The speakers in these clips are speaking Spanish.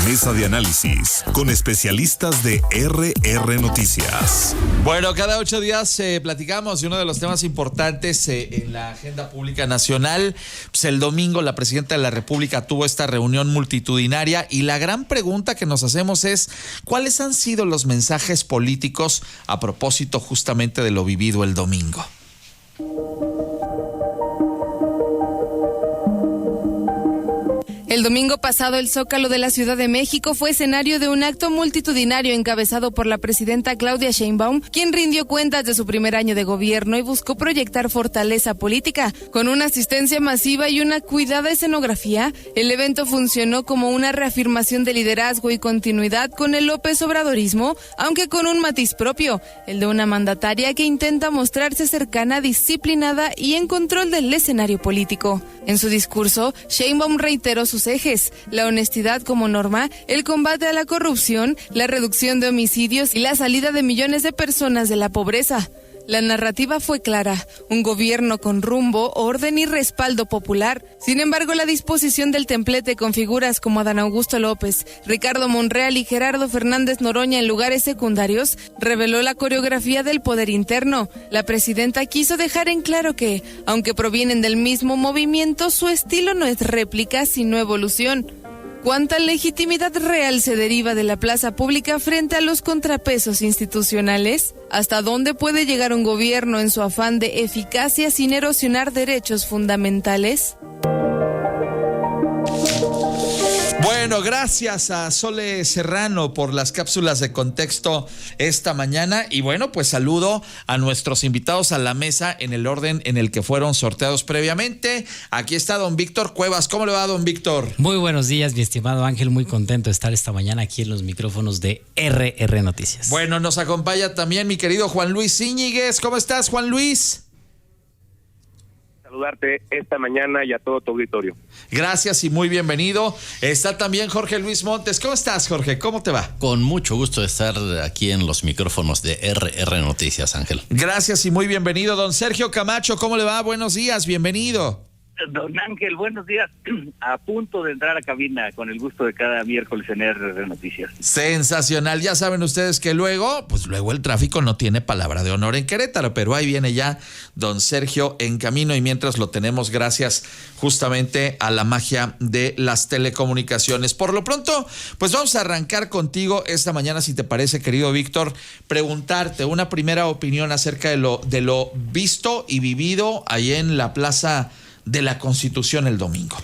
Mesa de análisis con especialistas de RR Noticias. Bueno, cada 8 días platicamos de uno de los temas importantes en la agenda pública nacional. Pues el domingo la presidenta de la República tuvo esta reunión multitudinaria y la gran pregunta que nos hacemos es ¿cuáles han sido los mensajes políticos a propósito justamente de lo vivido el domingo? El domingo pasado, el Zócalo de la Ciudad de México fue escenario de un acto multitudinario encabezado por la presidenta Claudia Sheinbaum, quien rindió cuentas de su primer año de gobierno y buscó proyectar fortaleza política. Con una asistencia masiva y una cuidada escenografía, el evento funcionó como una reafirmación de liderazgo y continuidad con el López Obradorismo, aunque con un matiz propio, el de una mandataria que intenta mostrarse cercana, disciplinada y en control del escenario político. En su discurso, Sheinbaum reiteró sus ejes: la honestidad como norma, el combate a la corrupción, la reducción de homicidios y la salida de millones de personas de la pobreza. La narrativa fue clara: un gobierno con rumbo, orden y respaldo popular. Sin embargo, la disposición del templete con figuras como Adán Augusto López, Ricardo Monreal y Gerardo Fernández Noroña en lugares secundarios reveló la coreografía del poder interno. La presidenta quiso dejar en claro que, aunque provienen del mismo movimiento, su estilo no es réplica, sino evolución. ¿Cuánta legitimidad real se deriva de la plaza pública frente a los contrapesos institucionales? ¿Hasta dónde puede llegar un gobierno en su afán de eficacia sin erosionar derechos fundamentales? Bueno, gracias a Sole Serrano por las cápsulas de contexto esta mañana y bueno, pues saludo a nuestros invitados a la mesa en el orden en el que fueron sorteados previamente. Aquí está don Víctor Cuevas. ¿Cómo le va, don Víctor? Muy buenos días, mi estimado Ángel, muy contento de estar esta mañana aquí en los micrófonos de RR Noticias. Bueno, nos acompaña también mi querido Juan Luis Íñiguez. ¿Cómo estás, Juan Luis? Saludarte esta mañana y a todo tu auditorio. Gracias y muy bienvenido. Está también Jorge Luis Montes. ¿Cómo estás, Jorge? ¿Cómo te va? Con mucho gusto de estar aquí en los micrófonos de RR Noticias, Ángel. Gracias y muy bienvenido. Don Sergio Camacho, ¿cómo le va? Buenos días, bienvenido. Don Ángel, buenos días. A punto de entrar a cabina, con el gusto de cada miércoles en RR Noticias. Sensacional. Ya saben ustedes que luego el tráfico no tiene palabra de honor en Querétaro, pero ahí viene ya don Sergio en camino y mientras lo tenemos gracias justamente a la magia de las telecomunicaciones. Por lo pronto, pues vamos a arrancar contigo esta mañana, si te parece, querido Víctor, preguntarte una primera opinión acerca de lo visto y vivido ahí en la Plaza de la Constitución el domingo.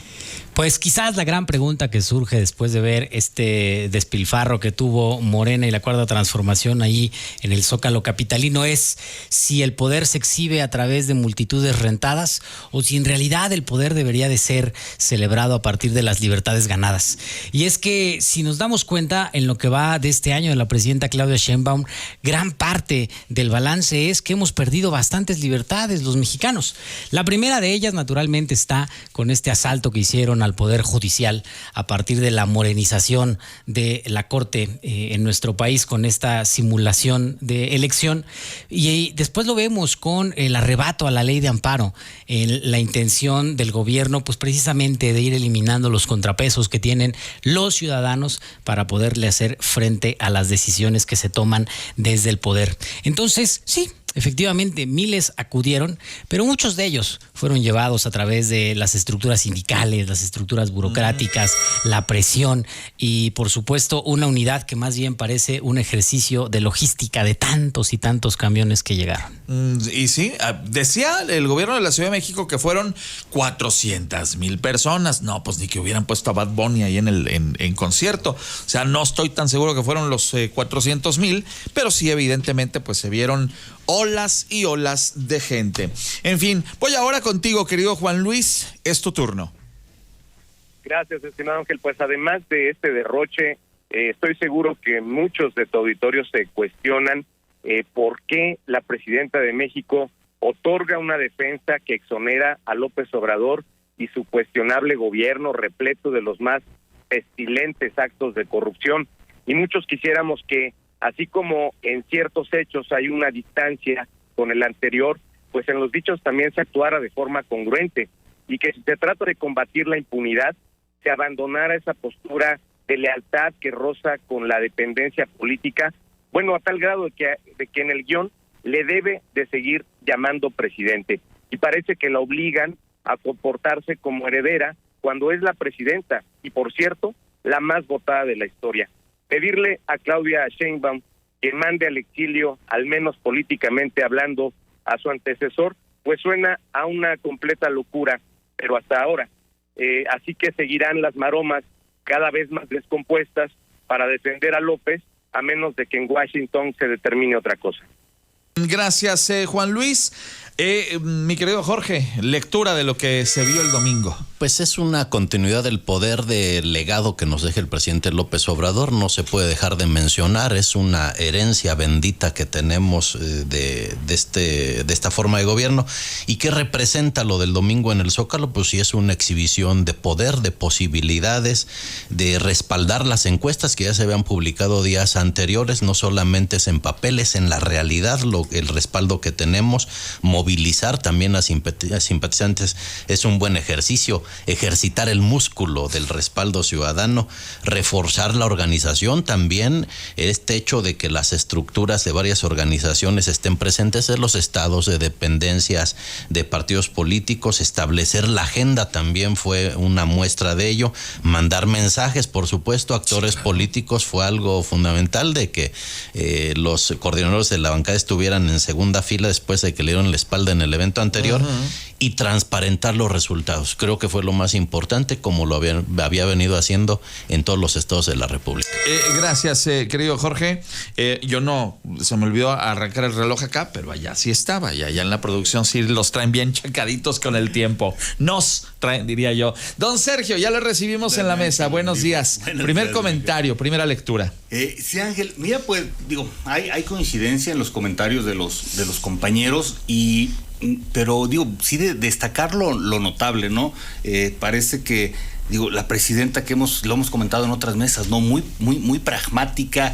Pues quizás la gran pregunta que surge después de ver este despilfarro que tuvo Morena y la Cuarta Transformación ahí en el Zócalo capitalino es si el poder se exhibe a través de multitudes rentadas o si en realidad el poder debería de ser celebrado a partir de las libertades ganadas. Y es que si nos damos cuenta en lo que va de este año de la presidenta Claudia Sheinbaum, gran parte del balance es que hemos perdido bastantes libertades los mexicanos. La primera de ellas naturalmente está con este asalto que hicieron al Poder Judicial a partir de la morenización de la Corte en nuestro país con esta simulación de elección y después lo vemos con el arrebato a la ley de amparo, la intención del gobierno pues precisamente de ir eliminando los contrapesos que tienen los ciudadanos para poderle hacer frente a las decisiones que se toman desde el poder. Entonces, sí, efectivamente, miles acudieron, pero muchos de ellos fueron llevados a través de las estructuras sindicales, las estructuras burocráticas, la presión y, por supuesto, una unidad que más bien parece un ejercicio de logística de tantos y tantos camiones que llegaron. Y sí, decía el gobierno de la Ciudad de México que fueron 400,000 personas. No, pues ni que hubieran puesto a Bad Bunny ahí en concierto. O sea, no estoy tan seguro que fueron los 400,000, pero sí, evidentemente, pues se vieron olas y olas de gente. En fin, voy ahora contigo, querido Juan Luis, es tu turno. Gracias, estimado Ángel. Pues además de este derroche, estoy seguro que muchos de tu auditorio se cuestionan por qué la presidenta de México otorga una defensa que exonera a López Obrador y su cuestionable gobierno repleto de los más pestilentes actos de corrupción. Y muchos quisiéramos que, así como en ciertos hechos hay una distancia con el anterior, pues en los dichos también se actuara de forma congruente y que si se trata de combatir la impunidad, se abandonara esa postura de lealtad que roza con la dependencia política, bueno, a tal grado de que en el guión le debe de seguir llamando presidente. Y parece que la obligan a comportarse como heredera cuando es la presidenta y, por cierto, la más votada de la historia. Pedirle a Claudia Sheinbaum que mande al exilio, al menos políticamente hablando, a su antecesor, pues suena a una completa locura, pero hasta ahora. Así que seguirán las maromas cada vez más descompuestas para defender a López, a menos de que en Washington se determine otra cosa. Gracias, Juan Luis. Mi querido Jorge, lectura de lo que se vio el domingo. Pues es una continuidad del poder del legado que nos deja el presidente López Obrador, no se puede dejar de mencionar, es una herencia bendita que tenemos de esta forma de gobierno. ¿Y qué representa lo del domingo en el Zócalo? Pues sí, es una exhibición de poder, de posibilidades, de respaldar las encuestas que ya se habían publicado días anteriores, no solamente es en papeles, en la realidad, el respaldo que tenemos, movilizar también a simpatizantes es un buen ejercicio, ejercitar el músculo del respaldo ciudadano, reforzar la organización también, este hecho de que las estructuras de varias organizaciones estén presentes en los estados, de dependencias de partidos políticos, establecer la agenda también fue una muestra de ello, mandar mensajes, por supuesto, actores políticos fue algo fundamental de que los coordinadores de la bancada estuvieran en segunda fila después de que le dieron la espalda en el evento anterior. Y transparentar los resultados. Creo que fue lo más importante, como lo había venido haciendo en todos los estados de la República. Gracias, querido Jorge. Se me olvidó arrancar el reloj acá, pero allá sí estaba, allá en la producción sí los traen bien checaditos con el tiempo. Nos traen, diría yo. Don Sergio, ya lo recibimos en la mesa. Buenos días. Primer comentario, primera lectura. Sí, Ángel, mira, pues, hay coincidencia en los comentarios de los compañeros pero sí de destacar lo notable, ¿no? Parece que la presidenta lo hemos comentado en otras mesas, ¿no? Muy pragmática,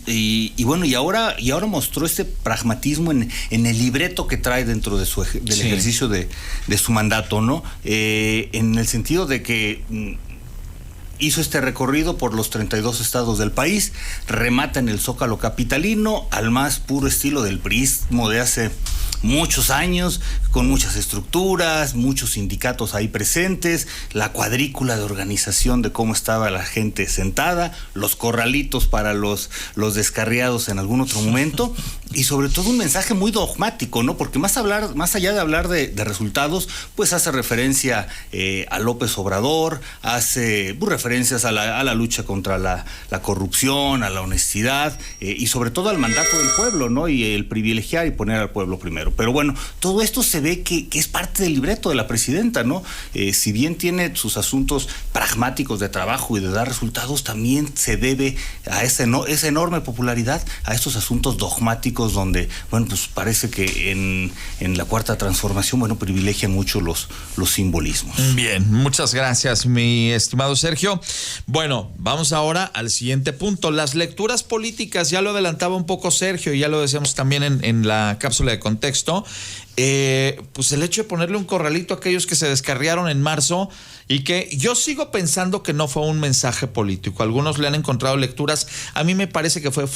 y ahora mostró este pragmatismo en el libreto que trae dentro de del ejercicio de su mandato, ¿no? En el sentido de que hizo este recorrido por los 32 estados del país, remata en el Zócalo capitalino al más puro estilo del priismo de hace muchos años, con muchas estructuras, muchos sindicatos ahí presentes, la cuadrícula de organización de cómo estaba la gente sentada, los corralitos para los descarriados en algún otro momento, y sobre todo un mensaje muy dogmático, ¿no? Porque más allá de hablar de resultados, pues hace referencia a López Obrador, hace referencias a la lucha contra la corrupción, a la honestidad, y sobre todo al mandato del pueblo, ¿no? Y el privilegiar y poner al pueblo primero. Pero bueno, todo esto se ve que es parte del libreto de la presidenta, ¿no? Si bien tiene sus asuntos pragmáticos de trabajo y de dar resultados, también se debe a esa enorme popularidad a estos asuntos dogmáticos donde, pues parece que en la Cuarta Transformación, privilegian mucho los simbolismos. Bien, muchas gracias, mi estimado Sergio. Bueno, vamos ahora al siguiente punto. Las lecturas políticas, ya lo adelantaba un poco Sergio y ya lo decíamos también en la cápsula de contexto. Pues el hecho de ponerle un corralito a aquellos que se descarriaron en marzo y que yo sigo pensando que no fue un mensaje político. Algunos le han encontrado lecturas. A mí me parece que fue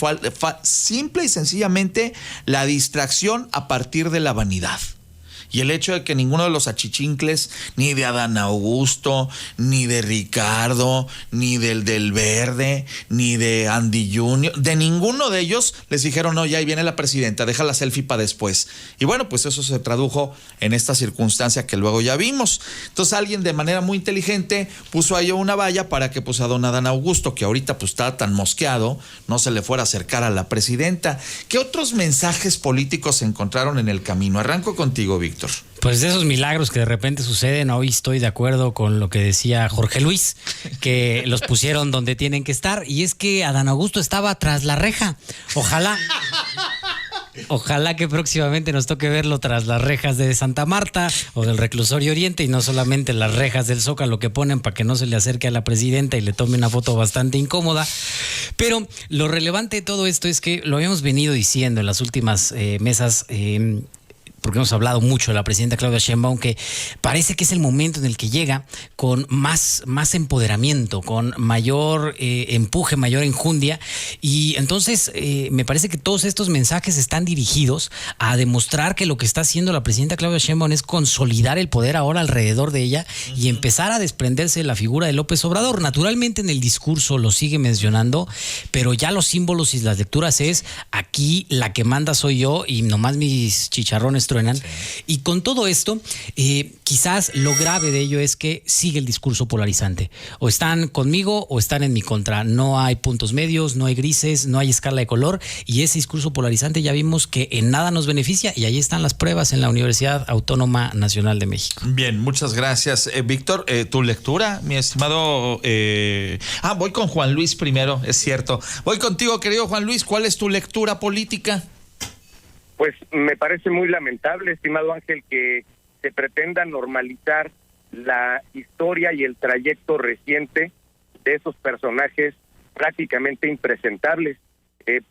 simple y sencillamente la distracción a partir de la vanidad. Y el hecho de que ninguno de los achichincles, ni de Adán Augusto, ni de Ricardo, ni del Verde, ni de Andy Junior, de ninguno de ellos les dijeron, no, ya ahí viene la presidenta, deja la selfie para después. Y bueno, pues eso se tradujo en esta circunstancia que luego ya vimos. Entonces alguien de manera muy inteligente puso ahí una valla para que pues a don Adán Augusto, que ahorita pues estaba tan mosqueado, no se le fuera a acercar a la presidenta. ¿Qué otros mensajes políticos se encontraron en el camino? Arranco contigo, Víctor. Pues de esos milagros que de repente suceden, hoy estoy de acuerdo con lo que decía Jorge Luis, que los pusieron donde tienen que estar, y es que Adán Augusto estaba tras la reja. Ojalá que próximamente nos toque verlo tras las rejas de Santa Marta o del Reclusorio Oriente, y no solamente las rejas del Zócalo que ponen para que no se le acerque a la presidenta y le tome una foto bastante incómoda. Pero lo relevante de todo esto es que lo habíamos venido diciendo en las últimas mesas. porque hemos hablado mucho de la presidenta Claudia Sheinbaum, que parece que es el momento en el que llega con más empoderamiento, con mayor empuje, mayor enjundia, y entonces me parece que todos estos mensajes están dirigidos a demostrar que lo que está haciendo la presidenta Claudia Sheinbaum es consolidar el poder ahora alrededor de ella y empezar a desprenderse de la figura de López Obrador. Naturalmente en el discurso lo sigue mencionando, pero ya los símbolos y las lecturas es: aquí la que manda soy yo y nomás mis chicharrones truenan. Sí. Y con todo esto, quizás lo grave de ello es que sigue el discurso polarizante. O están conmigo o están en mi contra. No hay puntos medios, no hay grises, no hay escala de color, y ese discurso polarizante ya vimos que en nada nos beneficia, y ahí están las pruebas en la Universidad Autónoma Nacional de México. Bien, muchas gracias. Víctor, tu lectura, mi estimado... voy con Juan Luis primero, es cierto. Voy contigo, querido Juan Luis. ¿Cuál es tu lectura política? Pues me parece muy lamentable, estimado Ángel, que se pretenda normalizar la historia y el trayecto reciente de esos personajes prácticamente impresentables,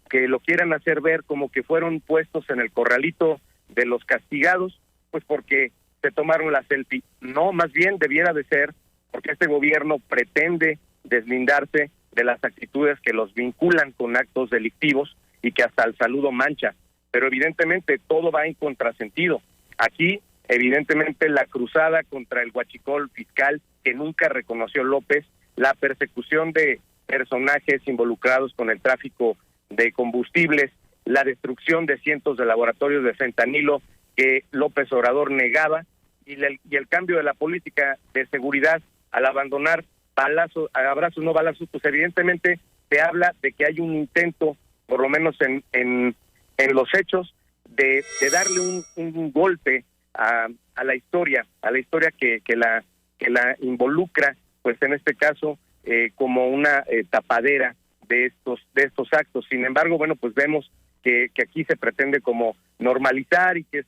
que lo quieran hacer ver como que fueron puestos en el corralito de los castigados, pues porque se tomaron la selfie. No, más bien debiera de ser porque este gobierno pretende deslindarse de las actitudes que los vinculan con actos delictivos y que hasta el saludo mancha. Pero evidentemente todo va en contrasentido. Aquí, evidentemente, la cruzada contra el huachicol fiscal que nunca reconoció López, la persecución de personajes involucrados con el tráfico de combustibles, la destrucción de cientos de laboratorios de fentanilo que López Obrador negaba, y el cambio de la política de seguridad al abandonar abrazos no balazos, pues evidentemente se habla de que hay un intento, por lo menos en los hechos, de darle un golpe a la historia que la involucra, pues en este caso como una tapadera de estos actos. Sin embargo, bueno, pues vemos que aquí se pretende como normalizar y que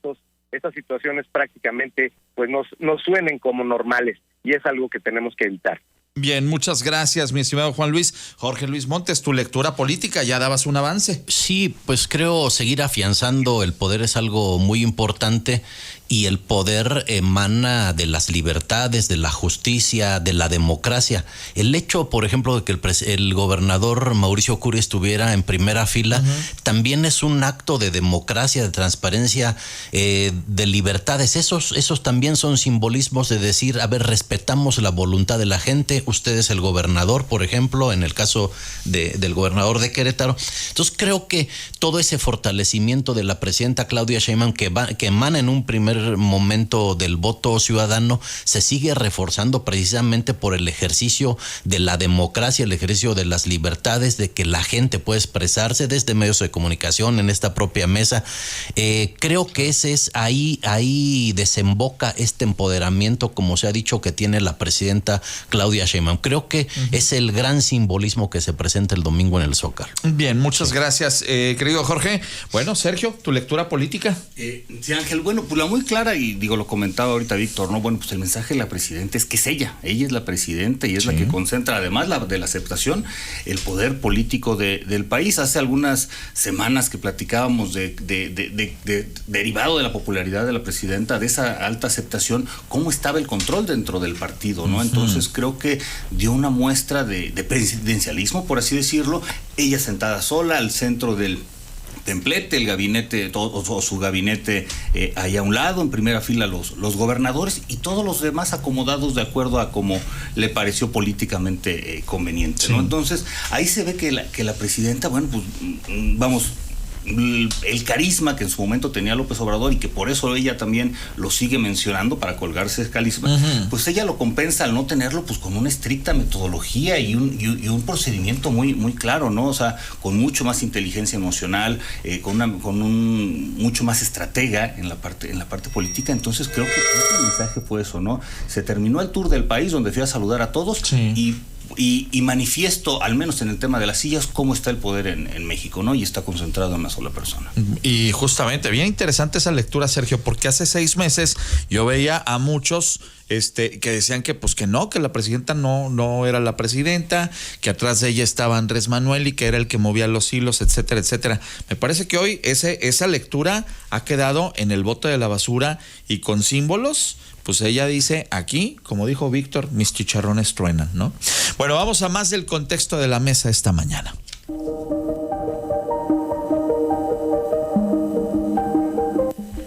estas situaciones prácticamente pues no suenen como normales, y es algo que tenemos que evitar. Bien, muchas gracias, mi estimado Juan Luis. Jorge Luis Montes, tu lectura política, ya dabas un avance. Sí, pues creo seguir afianzando el poder es algo muy importante, y el poder emana de las libertades, de la justicia, de la democracia. El hecho, por ejemplo, de que el gobernador Mauricio Curi estuviera en primera fila, también es un acto de democracia, de transparencia, de libertades. Esos también son simbolismos de decir, a ver, respetamos la voluntad de la gente. Usted es el gobernador, por ejemplo, en el caso del gobernador de Querétaro. Entonces creo que todo ese fortalecimiento de la presidenta Claudia Sheinbaum que emana en un primer momento del voto ciudadano se sigue reforzando precisamente por el ejercicio de la democracia, el ejercicio de las libertades, de que la gente puede expresarse desde medios de comunicación en esta propia mesa. Creo que ese es ahí desemboca este empoderamiento, como se ha dicho, que tiene la presidenta Claudia Sheinbaum. Creo que es el gran simbolismo que se presenta el domingo en el Zócalo. Bien, muchas gracias, querido Jorge. Bueno, Sergio, tu lectura política. Sí, Ángel, bueno, pues la muy clara, y lo comentaba ahorita Víctor, ¿no? Bueno, pues el mensaje de la presidenta es que es ella es la presidenta y es la que concentra, además de la aceptación, el poder político del país. Hace algunas semanas que platicábamos de derivado de la popularidad de la presidenta, de esa alta aceptación, cómo estaba el control dentro del partido, ¿no? Entonces creo que dio una muestra de presidencialismo, por así decirlo, ella sentada sola al centro del templete, el gabinete o su gabinete ahí a un lado, en primera fila los gobernadores y todos los demás acomodados de acuerdo a cómo le pareció políticamente conveniente, ¿no? Entonces ahí se ve que la presidenta, bueno, pues vamos, el carisma que en su momento tenía López Obrador, y que por eso ella también lo sigue mencionando para colgarse ese carisma, pues ella lo compensa al no tenerlo, pues con una estricta metodología y un procedimiento muy, muy claro, ¿no? O sea, con mucho más inteligencia emocional, con un mucho más estratega en la parte política. Entonces creo que el mensaje fue eso, ¿no? Se terminó el tour del país donde fui a saludar a todos y manifiesto, al menos en el tema de las sillas, cómo está el poder en México, ¿no? Y está concentrado en una sola persona. Y justamente, bien interesante esa lectura, Sergio, porque hace 6 meses yo veía a muchos que decían que pues que no, que la presidenta no era la presidenta, que atrás de ella estaba Andrés Manuel y que era el que movía los hilos, etcétera, etcétera. Me parece que hoy esa lectura ha quedado en el bote de la basura y con símbolos. Pues ella dice aquí, como dijo Víctor, mis chicharrones truenan, ¿no? Bueno, vamos a más del contexto de la mesa esta mañana.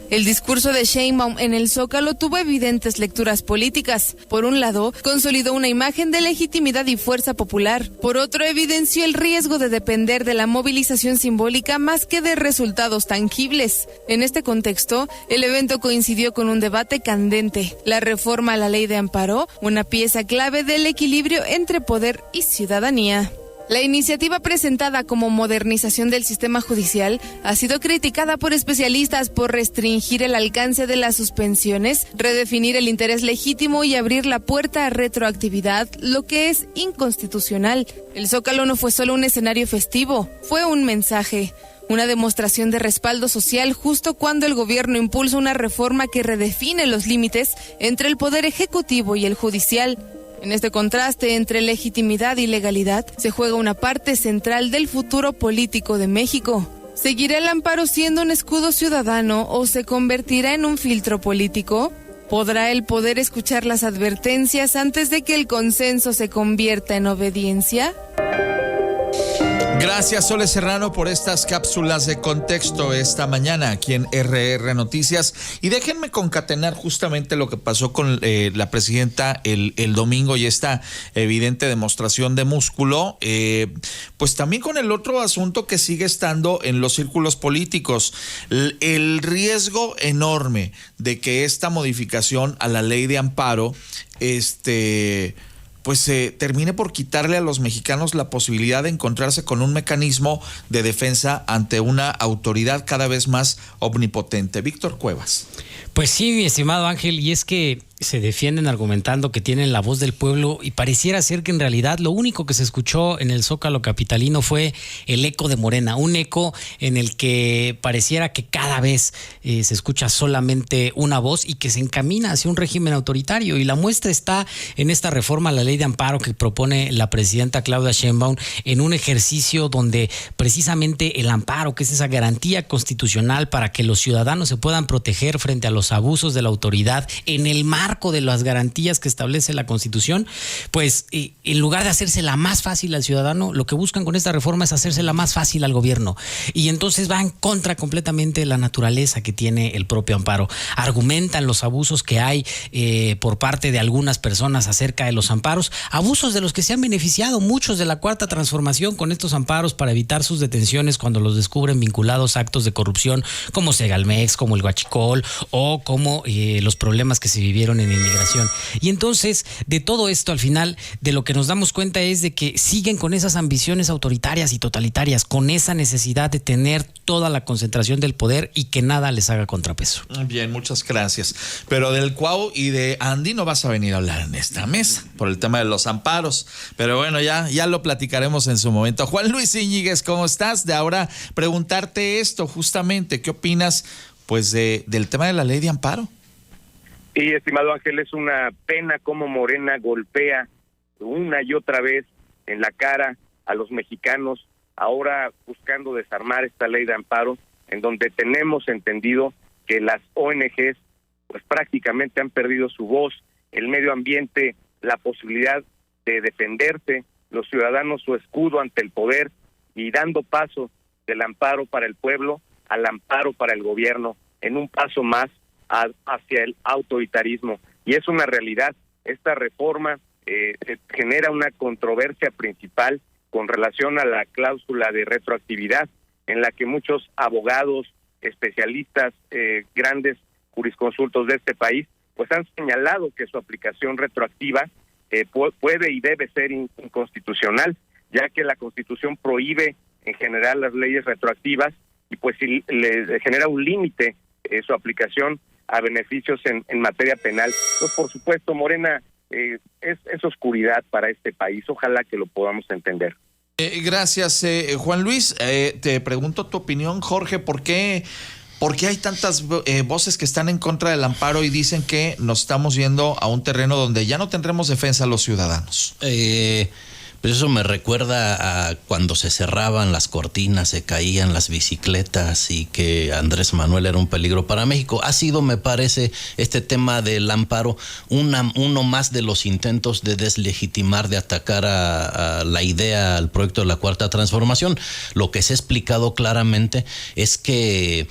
El discurso de Sheinbaum en el Zócalo tuvo evidentes lecturas políticas. Por un lado, consolidó una imagen de legitimidad y fuerza popular. Por otro, evidenció el riesgo de depender de la movilización simbólica más que de resultados tangibles. En este contexto, el evento coincidió con un debate candente. La reforma a la ley de amparo, una pieza clave del equilibrio entre poder y ciudadanía. La iniciativa presentada como modernización del sistema judicial ha sido criticada por especialistas por restringir el alcance de las suspensiones, redefinir el interés legítimo y abrir la puerta a retroactividad, lo que es inconstitucional. El Zócalo no fue solo un escenario festivo, fue un mensaje. Una demostración de respaldo social justo cuando el gobierno impulsa una reforma que redefine los límites entre el poder ejecutivo y el judicial. En este contraste entre legitimidad y legalidad se juega una parte central del futuro político de México. ¿Seguirá el amparo siendo un escudo ciudadano o se convertirá en un filtro político? ¿Podrá el poder escuchar las advertencias antes de que el consenso se convierta en obediencia? Gracias, Sole Serrano, por estas cápsulas de contexto esta mañana aquí en RR Noticias. Y déjenme concatenar justamente lo que pasó con la presidenta el domingo y esta evidente demostración de músculo, pues también con el otro asunto que sigue estando en los círculos políticos, el riesgo enorme de que esta modificación a la ley de amparo, pues termine por quitarle a los mexicanos la posibilidad de encontrarse con un mecanismo de defensa ante una autoridad cada vez más omnipotente. Víctor Cuevas. Pues sí, mi estimado Ángel, y es que se defienden argumentando que tienen la voz del pueblo y pareciera ser que en realidad lo único que se escuchó en el Zócalo capitalino fue el eco de Morena, un eco en el que pareciera que cada vez se escucha solamente una voz y que se encamina hacia un régimen autoritario, y la muestra está en esta reforma a la ley de amparo que propone la presidenta Claudia Sheinbaum, en un ejercicio donde precisamente el amparo, que es esa garantía constitucional para que los ciudadanos se puedan proteger frente a los abusos de la autoridad en el marco de las garantías que establece la Constitución, pues en lugar de hacérsela más fácil al ciudadano, lo que buscan con esta reforma es hacérsela más fácil al gobierno, y entonces va en contra completamente de la naturaleza que tiene el propio amparo. Argumentan los abusos que hay por parte de algunas personas acerca de los amparos, abusos de los que se han beneficiado muchos de la Cuarta Transformación con estos amparos para evitar sus detenciones cuando los descubren vinculados a actos de corrupción como Segalmex, como el Huachicol o como los problemas que se vivieron en inmigración. Y entonces, de todo esto, al final, de lo que nos damos cuenta es de que siguen con esas ambiciones autoritarias y totalitarias, con esa necesidad de tener toda la concentración del poder y que nada les haga contrapeso. Bien, muchas gracias. Pero del Cuau y de Andy no vas a venir a hablar en esta mesa por el tema de los amparos. Pero bueno, ya lo platicaremos en su momento. Juan Luis Íñiguez, ¿cómo estás? De ahora preguntarte esto justamente, ¿qué opinas pues del tema de la ley de amparo? Sí, estimado Ángel, es una pena cómo Morena golpea una y otra vez en la cara a los mexicanos, ahora buscando desarmar esta ley de amparo, en donde tenemos entendido que las ONGs pues prácticamente han perdido su voz, el medio ambiente la posibilidad de defenderse, los ciudadanos su escudo ante el poder, y dando paso del amparo para el pueblo al amparo para el gobierno, en un paso más hacia el autoritarismo. Y es una realidad. Esta reforma genera una controversia principal con relación a la cláusula de retroactividad, en la que muchos abogados, especialistas, grandes jurisconsultos de este país, pues han señalado que su aplicación retroactiva puede y debe ser inconstitucional, ya que la Constitución prohíbe en general las leyes retroactivas, y pues si le genera un límite su aplicación a beneficios en materia penal. Entonces, por supuesto, Morena es oscuridad para este país. Ojalá que lo podamos entender. Gracias, Juan Luis. Te pregunto tu opinión, Jorge, ¿por qué ¿Por qué hay tantas voces que están en contra del amparo y dicen que nos estamos yendo a un terreno donde ya no tendremos defensa a los ciudadanos? Pues eso me recuerda a cuando se cerraban las cortinas, se caían las bicicletas y que Andrés Manuel era un peligro para México. Ha sido, me parece, este tema del amparo uno más de los intentos de deslegitimar, de atacar a la idea, al proyecto de la Cuarta Transformación. Lo que se ha explicado claramente es que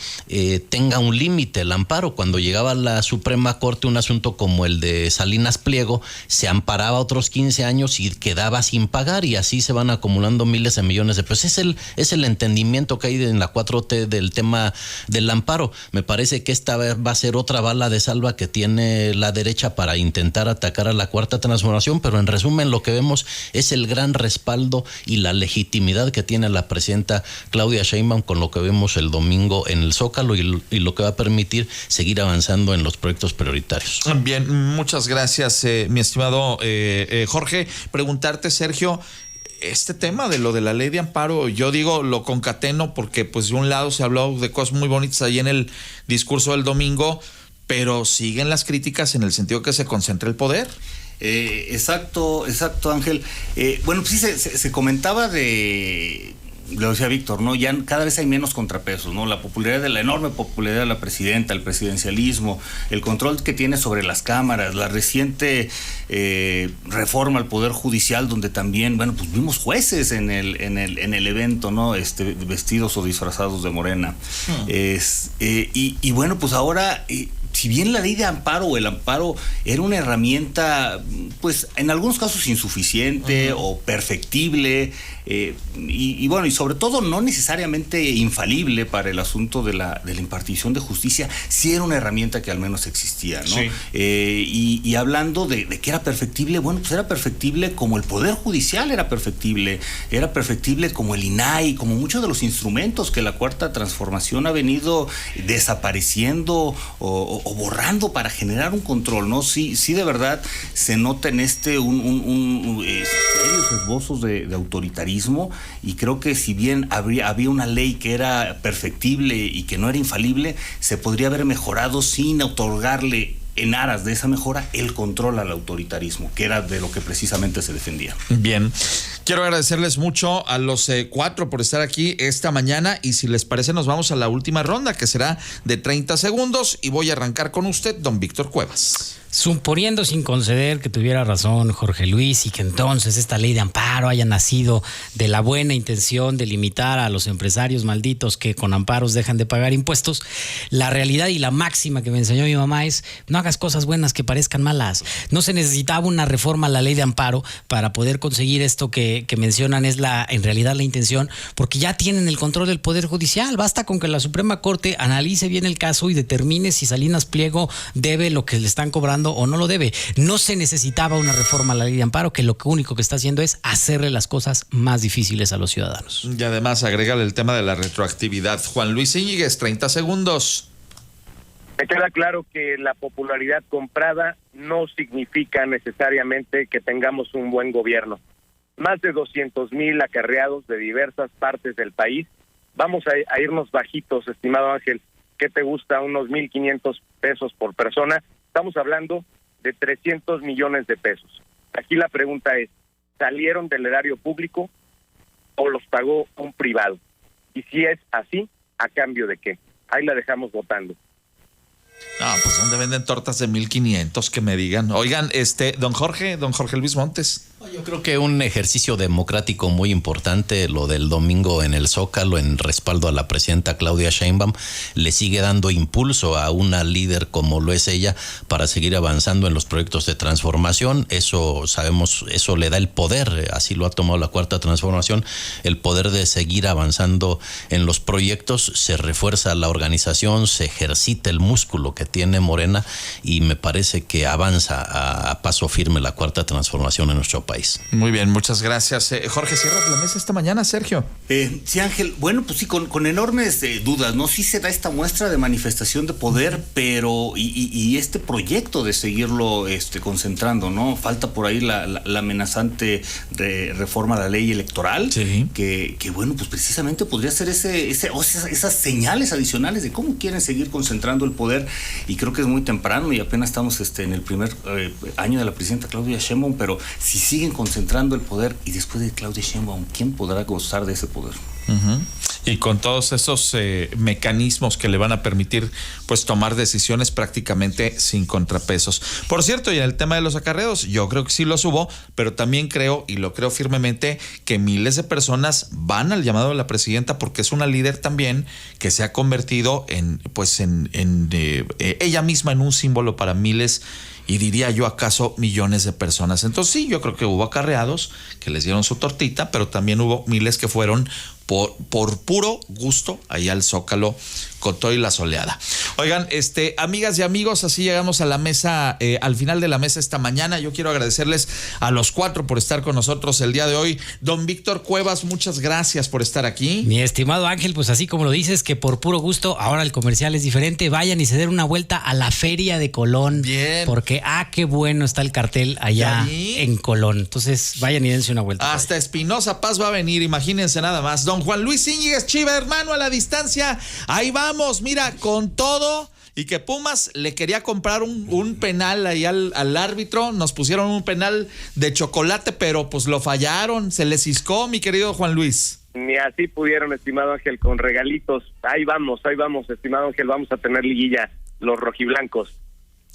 tenga un límite el amparo. Cuando llegaba a la Suprema Corte un asunto como el de Salinas Pliego, se amparaba otros 15 años y quedaba sin pagar, y así se van acumulando miles de millones de pesos. Es el entendimiento que hay en la 4T del tema del amparo. Me parece que esta va a ser otra bala de salva que tiene la derecha para intentar atacar a la Cuarta Transformación, pero en resumen lo que vemos es el gran respaldo y la legitimidad que tiene la presidenta Claudia Sheinbaum con lo que vemos el domingo en el Zócalo y lo que va a permitir seguir avanzando en los proyectos prioritarios. Bien, muchas gracias, mi estimado Jorge. Preguntarte, Sergio, este tema de lo de la ley de amparo, yo digo, lo concateno porque pues de un lado se habló de cosas muy bonitas ahí en el discurso del domingo, pero siguen las críticas en el sentido que se concentra el poder. Exacto, Ángel. Bueno, pues sí, se comentaba lo decía Víctor, ¿no? Ya cada vez hay menos contrapesos, ¿no? La enorme popularidad de la presidenta, el presidencialismo, el control que tiene sobre las cámaras, la reciente reforma al Poder Judicial, donde también, bueno, pues vimos jueces en el evento, ¿no? Vestidos o disfrazados de morena. Y bueno, pues ahora, si bien la ley de amparo o el amparo era una herramienta, pues en algunos casos insuficiente o perfectible, y bueno, y sobre todo no necesariamente infalible para el asunto de la impartición de justicia, sí era una herramienta que al menos existía, ¿no? Sí. Y hablando de que era perfectible, bueno, pues era perfectible como el Poder Judicial era perfectible como el INAI, como muchos de los instrumentos que la Cuarta Transformación ha venido desapareciendo o borrando para generar un control, ¿no? Sí, de verdad se nota en serios esbozos de autoritarismo, y creo que si bien había una ley que era perfectible y que no era infalible, se podría haber mejorado sin otorgarle, en aras de esa mejora, el control al autoritarismo, que era de lo que precisamente se defendía. Bien, quiero agradecerles mucho a los 4 por estar aquí esta mañana, y si les parece nos vamos a la última ronda, que será de 30 segundos, y voy a arrancar con usted, don Víctor Cuevas. Suponiendo, sin conceder, que tuviera razón Jorge Luis y que entonces esta ley de amparo haya nacido de la buena intención de limitar a los empresarios malditos que con amparos dejan de pagar impuestos, la realidad y la máxima que me enseñó mi mamá es: no hagas cosas buenas que parezcan malas. No se necesitaba una reforma a la ley de amparo para poder conseguir esto que mencionan es en realidad la intención, porque ya tienen el control del Poder Judicial. Basta con que la Suprema Corte analice bien el caso y determine si Salinas Pliego debe lo que le están cobrando o no lo debe. No se necesitaba una reforma a la ley de amparo, que lo único que está haciendo es hacerle las cosas más difíciles a los ciudadanos. Y además agrégale el tema de la retroactividad. Juan Luis Íñiguez, 30 segundos. Me queda claro que la popularidad comprada no significa necesariamente que tengamos un buen gobierno. Más de 200,000 acarreados de diversas partes del país. Vamos a irnos bajitos, estimado Ángel. ¿Qué te gusta? Unos 1,500 pesos por persona. Estamos hablando de 300 millones de pesos. Aquí la pregunta es: ¿salieron del erario público o los pagó un privado? Y si es así, ¿a cambio de qué? Ahí la dejamos votando. Pues ¿dónde venden tortas de 1,500? Que me digan. Oigan, don Jorge Luis Montes. Yo creo que un ejercicio democrático muy importante, lo del domingo en el Zócalo, en respaldo a la presidenta Claudia Sheinbaum, le sigue dando impulso a una líder como lo es ella para seguir avanzando en los proyectos de transformación. Eso sabemos, eso le da el poder, así lo ha tomado la Cuarta Transformación, el poder de seguir avanzando en los proyectos. Se refuerza la organización, se ejercita el músculo que tiene Morena, y me parece que avanza a paso firme la Cuarta Transformación en nuestro país. país. Muy bien, muchas gracias. Jorge, cierras la mesa esta mañana, Sergio. Sí, Ángel, bueno, pues sí, con enormes dudas, ¿no? Sí se da esta muestra de manifestación de poder, pero y este proyecto de seguirlo concentrando, ¿no? Falta por ahí la amenazante reforma a la ley electoral, sí, que bueno, pues precisamente podría ser esas señales adicionales de cómo quieren seguir concentrando el poder, y creo que es muy temprano y apenas estamos en el primer año de la presidenta Claudia Sheinbaum, pero si siguen concentrando el poder y después de Claudia Sheinbaum, ¿quién podrá gozar de ese poder? Uh-huh. Y con todos esos mecanismos que le van a permitir pues tomar decisiones prácticamente sin contrapesos. Por cierto, y en el tema de los acarreos, yo creo que sí los hubo, pero también creo, y lo creo firmemente, que miles de personas van al llamado de la presidenta porque es una líder también que se ha convertido en ella misma en un símbolo para miles, y diría yo acaso millones de personas. Entonces sí, yo creo que hubo acarreados que les dieron su tortita, pero también hubo miles que fueron por puro gusto ahí al Zócalo con todo y la soleada. Oigan, amigas y amigos, así llegamos a la mesa, al final de la mesa esta mañana. Yo quiero agradecerles a los 4 por estar con nosotros el día de hoy. Don Víctor Cuevas, muchas gracias por estar aquí. Mi estimado Ángel, pues así como lo dices, que por puro gusto, ahora el comercial es diferente. Vayan y se den una vuelta a la Feria de Colón. Bien. Porque, qué bueno está el cartel allá en Colón. Entonces, vayan y dense una vuelta. Hasta Espinosa Paz va a venir, imagínense nada más. Don Juan Luis Íñiguez Chiva, hermano, a la distancia. Ahí vamos, mira, con todo. Y que Pumas le quería comprar un penal ahí al árbitro. Nos pusieron un penal de chocolate, pero pues lo fallaron. Se les ciscó, mi querido Juan Luis. Ni así pudieron, estimado Ángel, con regalitos. Ahí vamos, estimado Ángel, vamos a tener liguilla, los rojiblancos.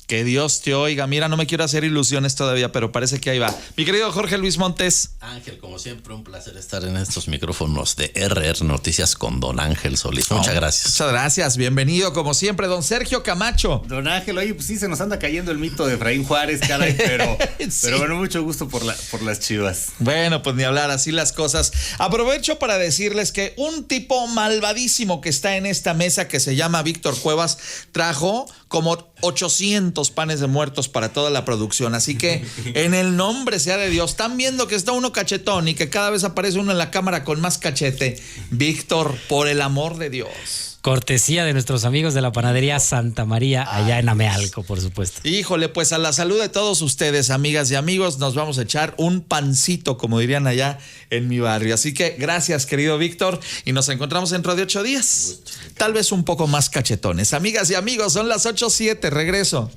Que Dios te oiga. Mira, no me quiero hacer ilusiones todavía, pero parece que ahí va. Mi querido Jorge Luis Montes. Ángel, como siempre, un placer estar en estos micrófonos de RR Noticias con don Ángel Solís. Muchas gracias. Muchas gracias. Bienvenido, como siempre, don Sergio Camacho. Don Ángel, oye, pues sí, se nos anda cayendo el mito de Efraín Juárez, caray, sí. Pero bueno, mucho gusto por las Chivas. Bueno, pues ni hablar, así las cosas. Aprovecho para decirles que un tipo malvadísimo que está en esta mesa, que se llama Víctor Cuevas, trajo como 800 panes de muertos para toda la producción. Así que, en el nombre sea de Dios, están viendo que está uno cachetón y que cada vez aparece uno en la cámara con más cachete. Víctor, por el amor de Dios. Cortesía de nuestros amigos de la panadería Santa María, allá en Amealco, por supuesto. Híjole, pues a la salud de todos ustedes, amigas y amigos, nos vamos a echar un pancito, como dirían allá en mi barrio. Así que gracias, querido Víctor, y nos encontramos dentro de 8 días. Tal vez un poco más cachetones. Amigas y amigos, son las 8:07, regreso.